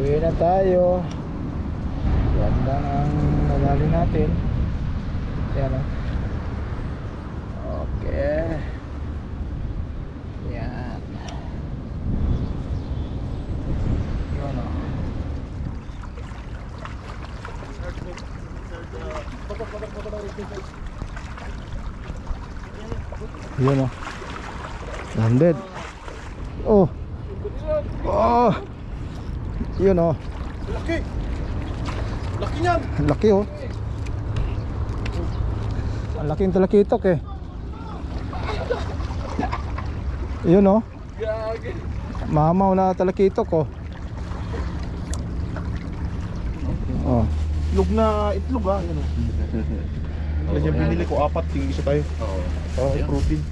Uwi na tayo. Yan lang ang nadali natin. Yan o. Okay. Yan. Yan o. Yan o. Landed. Oh. Oh. Yun o. Laki. Laki niyan. Laki oh. Ang laking talakitok eh. Yun oh. Mamaw na talakitok oh. Oh. Itlog na itlog ah. Yan oh. Kasi binili ko 4, tingin isa tayo. Oo. Protein.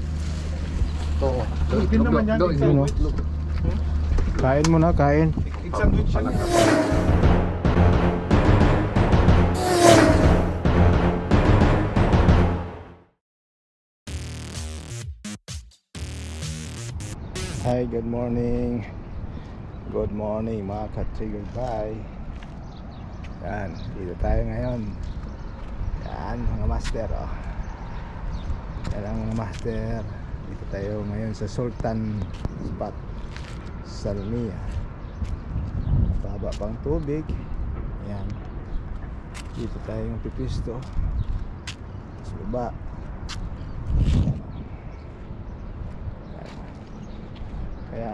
Ito oh. Protein naman yan. Yun oh. Kain mo na, kain. Egg sandwich yan. Hi, good morning. Good morning mga ka-Triggerbay. Yan, dito tayo ngayon. Yan, mga master oh. Yan ang mga master. Dito tayo ngayon sa Sultan Spot, Salmia. Baba pang tubig. Yan. Dito tayo pipisto. Sa baba. Yan. Kaya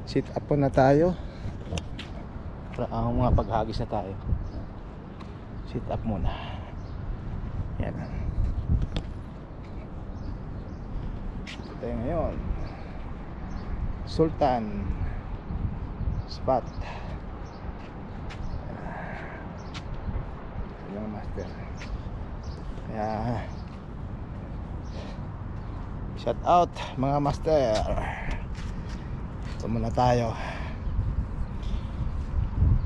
sit up po na tayo. Ang mga paghagis na tayo. Sit up muna. Yan. Ito tayo ngayon. Sultan Spot. Yung master. Kaya shout out mga master. Ito muna tayo.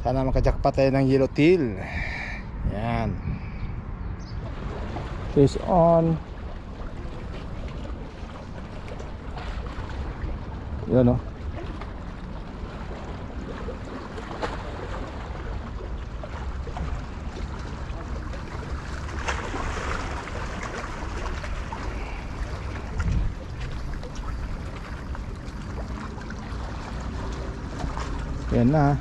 Sana makajakpat tayo ng yellow tail. Yan. Fish on. Yan o. Yan na.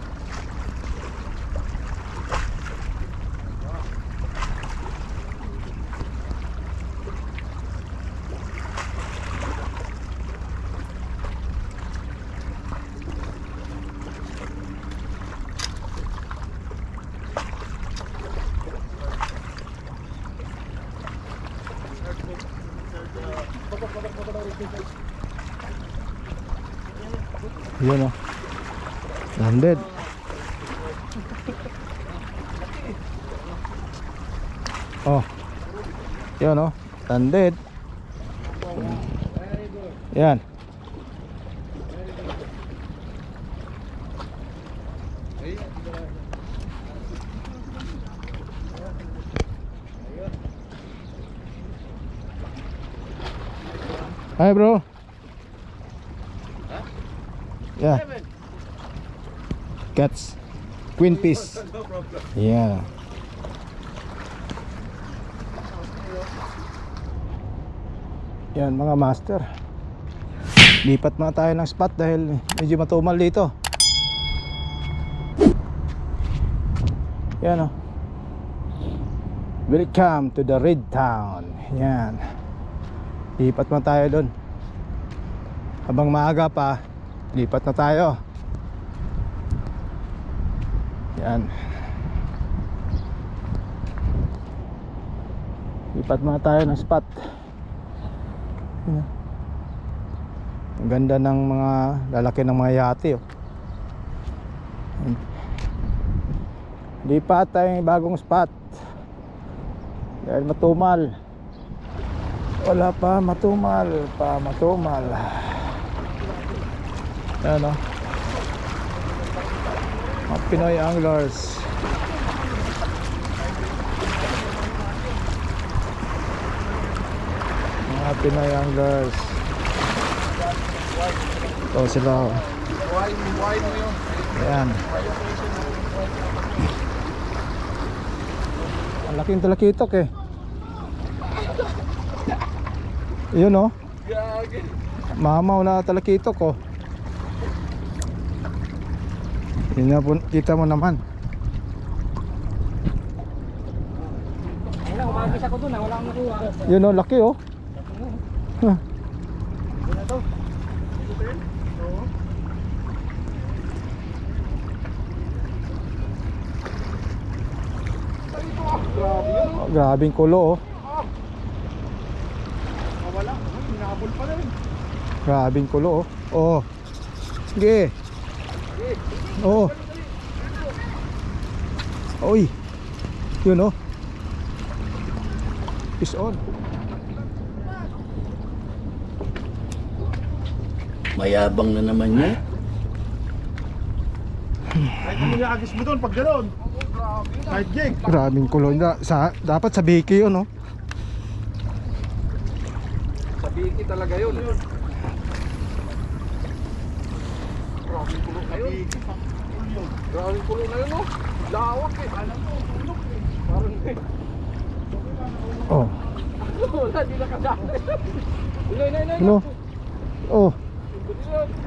Yan o. Landed. Oh. Yan oh. Landed. Yan. Hi bro. Yeah. Cats. Queen piece. Yeah. Yan mga master. Lipat muna tayo ng spot dahil medyo matumal dito. Yan oh. Welcome to the Red Town. Yan. Lipat muna tayo doon. Habang maaga pa, lipat na tayo. Yan. Lipat muna tayo ng spot. Yan. Ang ganda ng mga lalaki ng mga yate oh. Lipat tayo ng bagong spot dahil matumal. Wala pa, matumal. Yan o. Mga Pinoy anglers. Mga Pinoy anglers. Ito sila o. Ayan. Ang laking talakitok eh. Yun oh. Mamaw na talakitok oh. Yun na po, kita mo naman. Wala, umagis ako dun, wala akong nakuha. Yun oh, laki oh. Huh. Grabing kulo oh. Wala. Hinabol pa rin. Grabing kulo oh. Oh. Sige. Oh. Oy. Yun oh. Fish on. Mayabang na naman niya. Kahit ano yung agis mo doon pag gano'n. Kahit jig. Grabing kulo na dapat sa biki yun oh. Sa biki talaga yun. Maraming kulo na yun. Maraming kulo na yun, no? Lawak eh. Parang eh. Oh. Wala, di nakadali. Inay. Ano? Oh.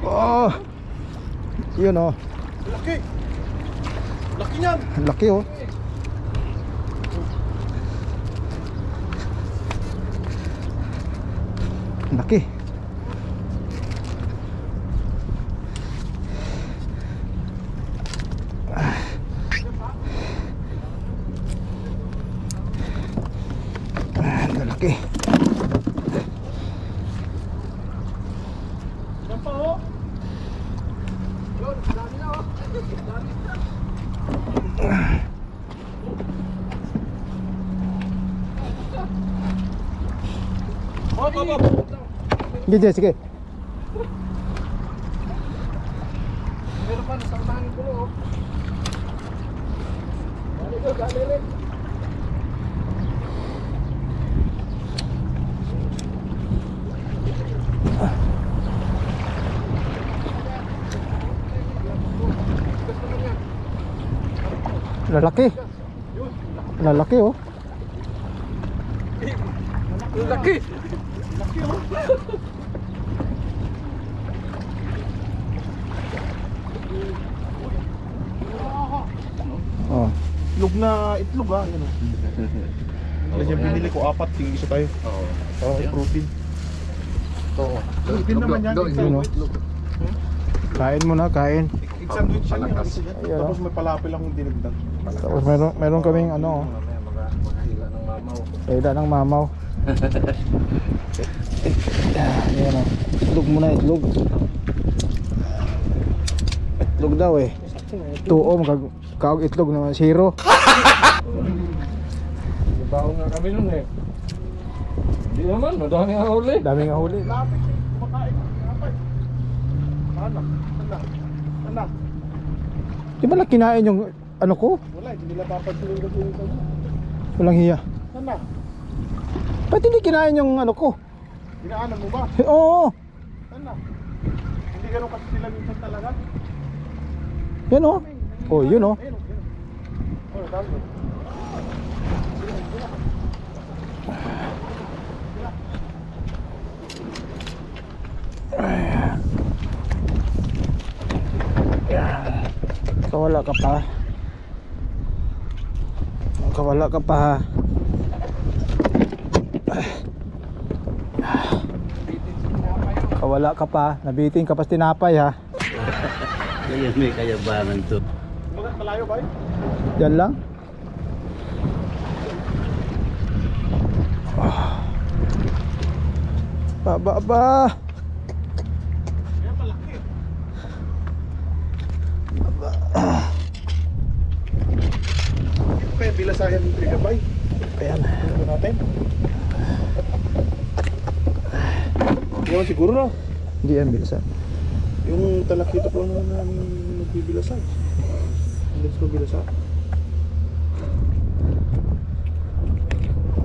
Oh. Yun oh. Laki. Laki niyan. Laki oh. Laki. Laki. Yan pa oh. Yun, dami na, oh. Dami na. Sige, sige. Meron pa, nasa unahan yung kulo, oh. Dali. Lalaki. Lalaki oh. Laki. Oh. Itlog na itlog ah. Yan oh. Kasi yung binili ko apat, tingin isa tayo. Oo. Para may protein. Ito oh. Protein naman yan. Yun oh. Kain mo na, kain. Egg sandwich yan. Ayan, Tapos oh. may palapil akong dinagdag. Tapos meron kaming ano oh. Hila ng mamaw. Kaila ng mamaw. Ayan oh. Itlog muna, itlog. Itlog daw eh. 2 kag itlog na 0. Bago nga kami nun eh. Hindi naman, madami nga huli. Dami nga huli. Lapit eh. Kumakain. Lapit. Anak. Di ba lang kinain yung ano ko? Wala, hindi nila papansin yung gagawin ko. Walang hiya. Sana. Ba't hindi kinain yung ano ko? Pinaanan mo ba? Oo. Sana. Hindi ganun kasi sila minsan talaga. Yan oh. Oh, yun oh. Ayun. Oh, dami. Kawala ka pa. Kawala ka pa ha. Kawala ka pa. Nabitin ka pa sa tinapay ha. Kaya may kayabangan to. Malayo ba? Yan lang. Ba. Yan malaki. Kaya bilasayan yung trigabay. Ayan. Ito natin. Yan siguro na. Hindi yan bilisan. Yung talakito po naman namin nagbibilasan. Let's go bilasa.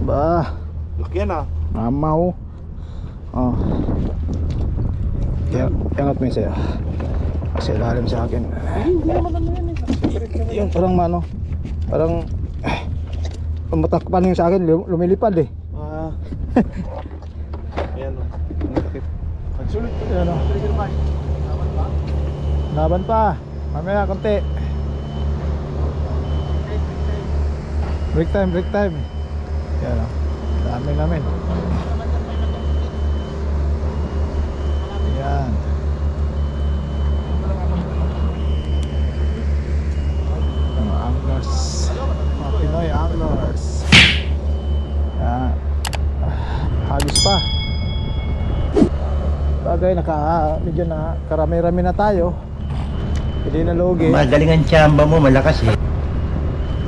Ba. Laki yan ah. Mamaw. Oh. Kaya angat mo yung sayo. Sa ilalim sa akin. Hindi naman ano yan eh. Yung parang mano, parang matakpan yung sa akin, lumilipad eh. Ayan o. Nakakit. Sulit ko. Ayan o. Laban pa. Mamaya konti. Break time, break time. Ayan o. Dami namin. Ayan. Mga anglers. Mga Pinoy anglers. Ayan. Hagis pa. Bagay, medyo na karami-rami na tayo. Hindi na logi. Magaling ang tsamba mo, malakas eh.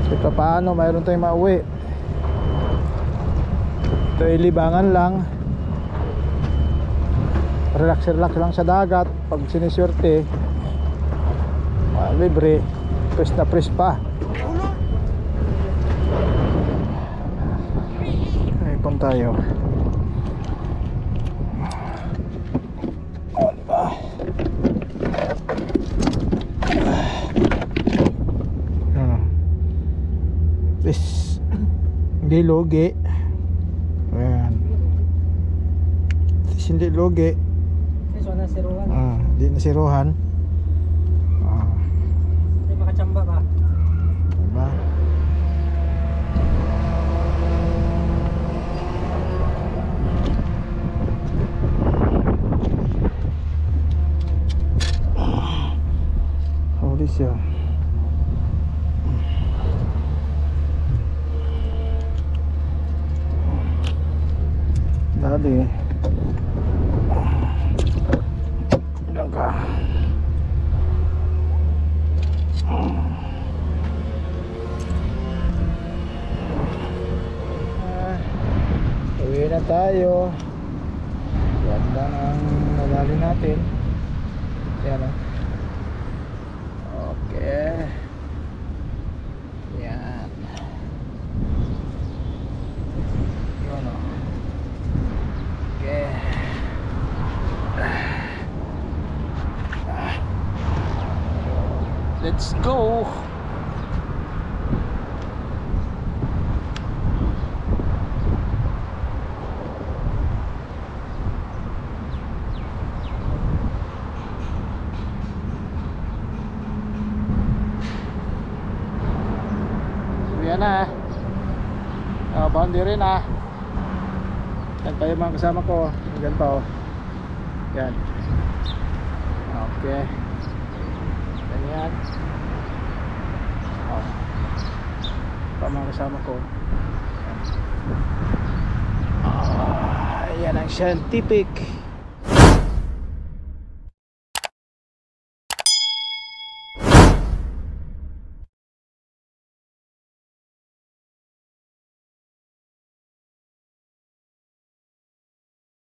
Ito paano, mayroon tayong mauwi. Ito ay libangan lang. Relax lang sa dagat. Pag siniswerte, libre. Press na press pa. Ipon tayo. Hindi logi. Ayan. Hindi logi. So nasiruhan. Hindi nasiruhan. Hindi makachamba ka. Diba? Huli siya. Dali. Ilan ka? Uwi na tayo. Ganda ng nadali natin. Yan o. Okay. Yan. Yan o. Okay. Let's go. Yan na. Boundary na. Yan pa yung mga kasama ko. Yan pa oh. Yan. Okay. Ganyan. Oh. Pa mga kasama ko. Yan. Yan ang scientific.